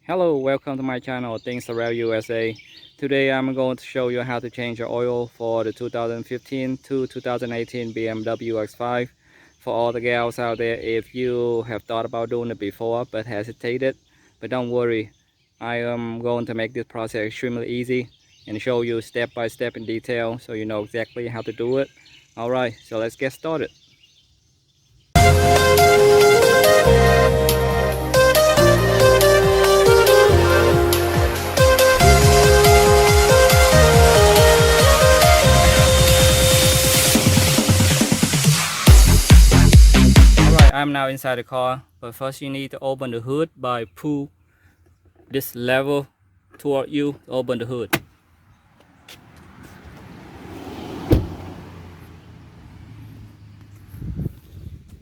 Hello, welcome to my channel, Things Around USA. Today I'm going to show you how to change your oil for the 2015 to 2018 BMW X5. For all the gals out there, if you have thought about doing it before but hesitated, but don't worry, I am going to make this process extremely easy and show you step by step in detail so you know exactly how to do it. Alright, so let's get started. I'm now inside the car, but first you need to open the hood by pull this lever toward you to open the hood.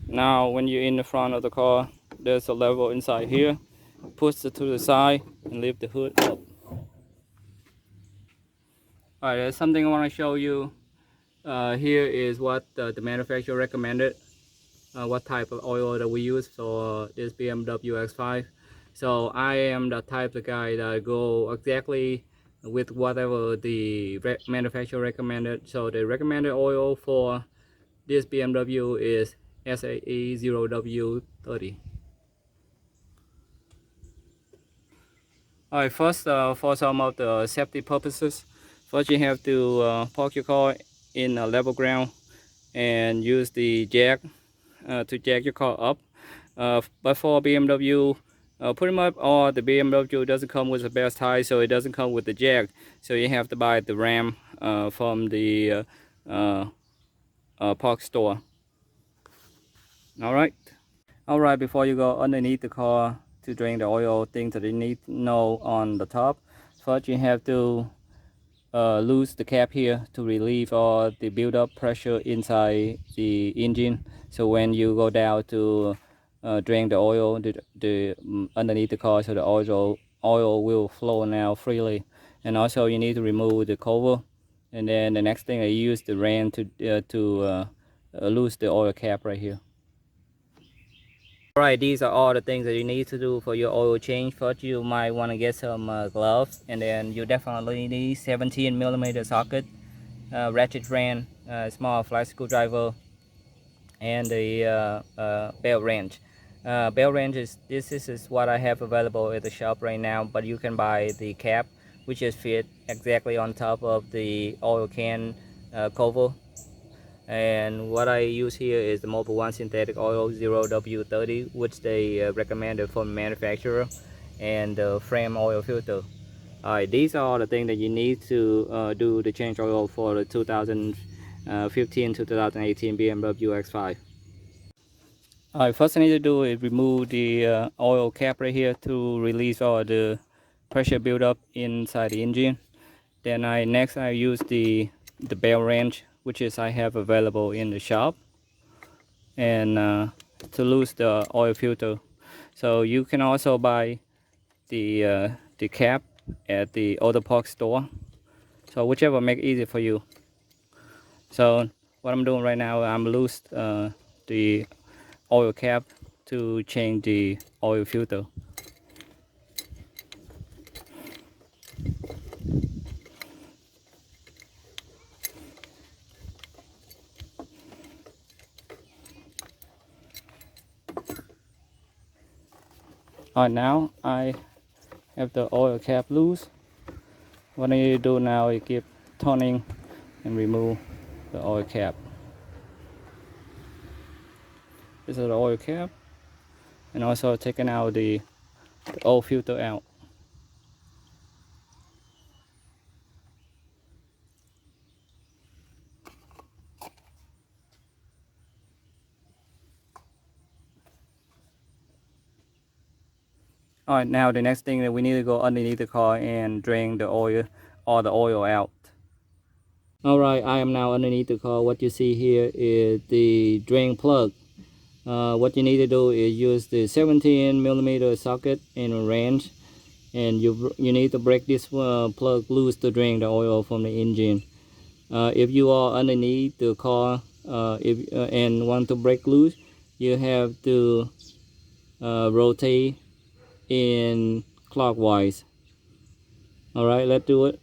Now when you're in the front of the car, there's a lever inside here. Push it to the side and lift the hood up. Alright, there's something I want to show you. Here is what the manufacturer recommended. What type of oil that we use for this BMW X5. So I am the type of guy that go exactly with whatever the manufacturer recommended. So the recommended oil for this BMW is SAE 0W30. Alright, first for some of the safety purposes, first you have to park your car in a level ground and use the jack to jack your car up. But for BMW, pretty much all the BMW doesn't come with the best tire, so it doesn't come with the jack. So you have to buy the ram from the park store. Alright, before you go underneath the car to drain the oil, things that you need to know on the top. First you have to loose the cap here to relieve all the build-up pressure inside the engine. So when you go down to drain the oil underneath the car, so the oil will flow now freely. And also you need to remove the cover. And then the next thing, I use the ram to loose the oil cap right here. Alright, these are all the things that you need to do for your oil change. First, you might want to get some gloves, and then you definitely need 17mm socket, ratchet wrench, small flat screwdriver, and the belt wrench. Belt wrench this is what I have available at the shop right now, but you can buy the cap, which is fit exactly on top of the oil can cover. And what I use here is the Mobil 1 synthetic oil 0W30, which they recommended from the manufacturer, and the frame oil filter. Alright, these are all the things that you need to do the change oil for the 2015 to 2018 BMW X5. Alright, first I need to do is remove the oil cap right here to release all the pressure buildup inside the engine. Then next I use the belt wrench, which is I have available in the shop, and to lose the oil filter. So you can also buy the cap at the auto park store. So whichever make it easy for you. So what I'm doing right now, I'm loose the oil cap to change the oil filter. Alright, now I have the oil cap loose. What I need to do now is keep turning and remove the oil cap. This is the oil cap, and also taking out the oil filter out. Alright, now the next thing that we need to go underneath the car and drain the oil, all the oil out. Alright, I am now underneath the car. What you see here is the drain plug. What you need to do is use the 17mm socket and wrench, and you need to break this plug loose to drain the oil from the engine. If you are underneath the car and want to break loose, you have to rotate in counterclockwise. Alright, let's do it.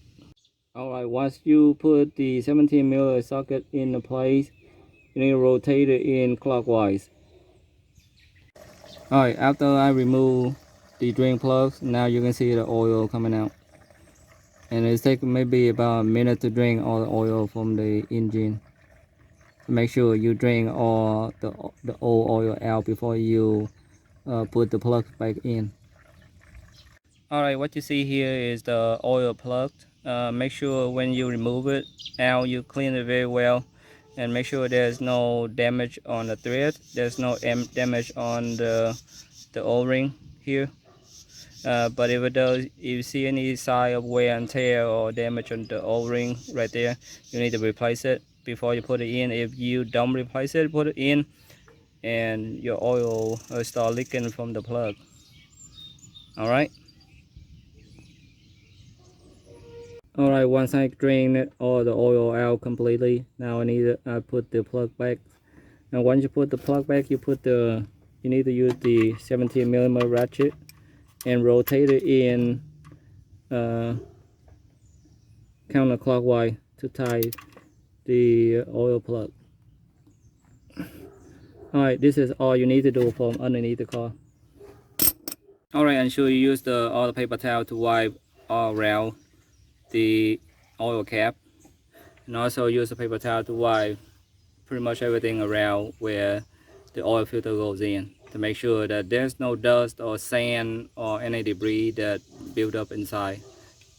Alright, once you put the 17mm socket in place, you need to rotate it in clockwise. Alright, after I remove the drain plugs, now you can see the oil coming out. And it takes maybe about a minute to drain all the oil from the engine. Make sure you drain all the old oil out before you put the plug back in. Alright, what you see here is the oil plug. Make sure when you remove it out, you clean it very well. And make sure there's no damage on the thread. There's no damage on the O-ring here. But if it does, if you see any sign of wear and tear or damage on the O-ring right there, you need to replace it before you put it in. If you don't replace it, put it in, and your oil will start leaking from the plug. Alright. Alright, once I drain all the oil out completely, now I need to put the plug back. And once you put the plug back, you need to use the 17mm ratchet and rotate it in counterclockwise to tie the oil plug. Alright, this is all you need to do from underneath the car. Alright, ensure you use all the paper towel to wipe all around the oil cap, and also use the paper towel to wipe pretty much everything around where the oil filter goes in, to make sure that there's no dust or sand or any debris that build up inside.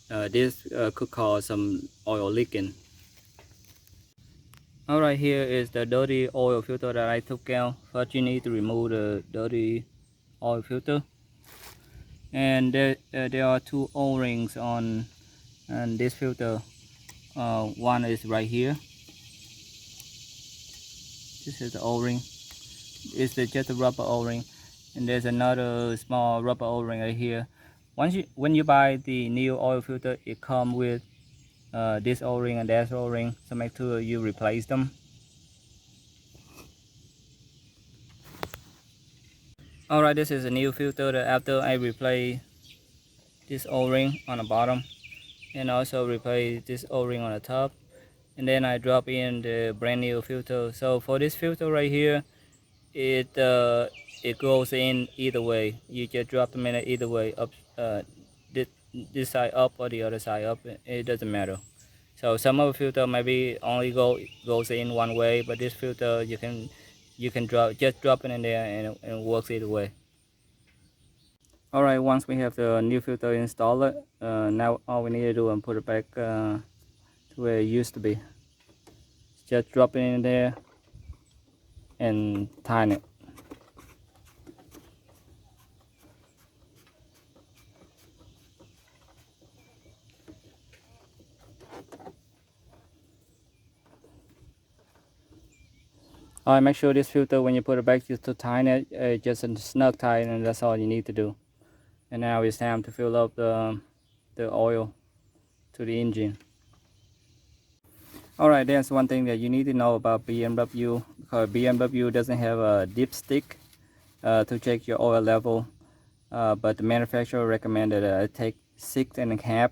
This could cause some oil leaking. Alright, here is the dirty oil filter that I took out. First you need to remove the dirty oil filter. And there are two O-rings on this filter. One is right here. This is the O-ring. It's just a rubber O-ring. And there's another small rubber O-ring right here. When you buy the new oil filter, it comes with this O-ring and that O-ring, so make sure you replace them. Alright, this is a new filter that after I replace this O-ring on the bottom and also replace this O-ring on the top, and then I drop in the brand new filter. So for this filter right here, it goes in either way. You just drop them in either way, up this side up or the other side up. It doesn't matter. So some of the filter maybe only goes in one way, but this filter you can just drop it in there and it works either way. Alright, once we have the new filter installed, now all we need to do is put it back to where it used to be. Just drop it in there and tighten it. Alright, make sure this filter, when you put it back, just to tighten it, just a snug tighten, and that's all you need to do. And now it's time to fill up the oil to the engine. Alright, there's one thing that you need to know about BMW, because BMW doesn't have a dipstick to check your oil level, but the manufacturer recommended take 6.5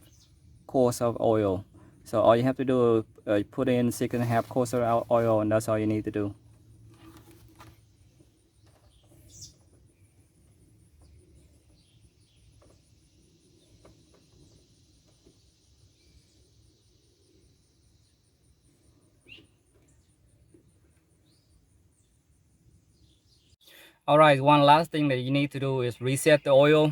quarts of oil. So all you have to do is put in 6.5 quarts of oil, and that's all you need to do. Alright, one last thing that you need to do is reset the oil.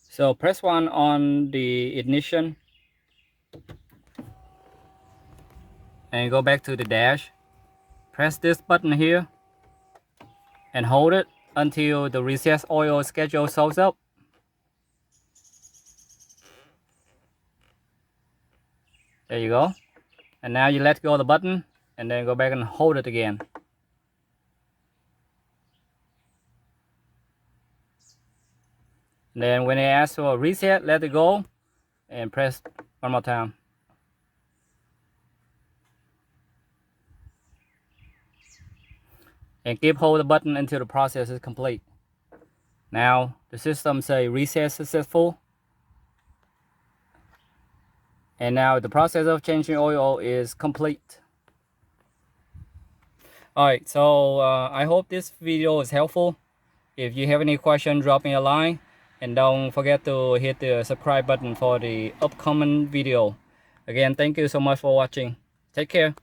So press one on the ignition and go back to the dash. Press this button here and hold it until the reset oil schedule shows up. There you go. And now you let go of the button and then go back and hold it again. And then when it asks for a reset, let it go and press one more time. And keep hold the button until the process is complete. Now the system say reset successful. And now the process of changing oil is complete. Alright, so I hope this video is helpful. If you have any questions, drop me a line. And don't forget to hit the subscribe button for the upcoming video. Again, thank you so much for watching. Take care.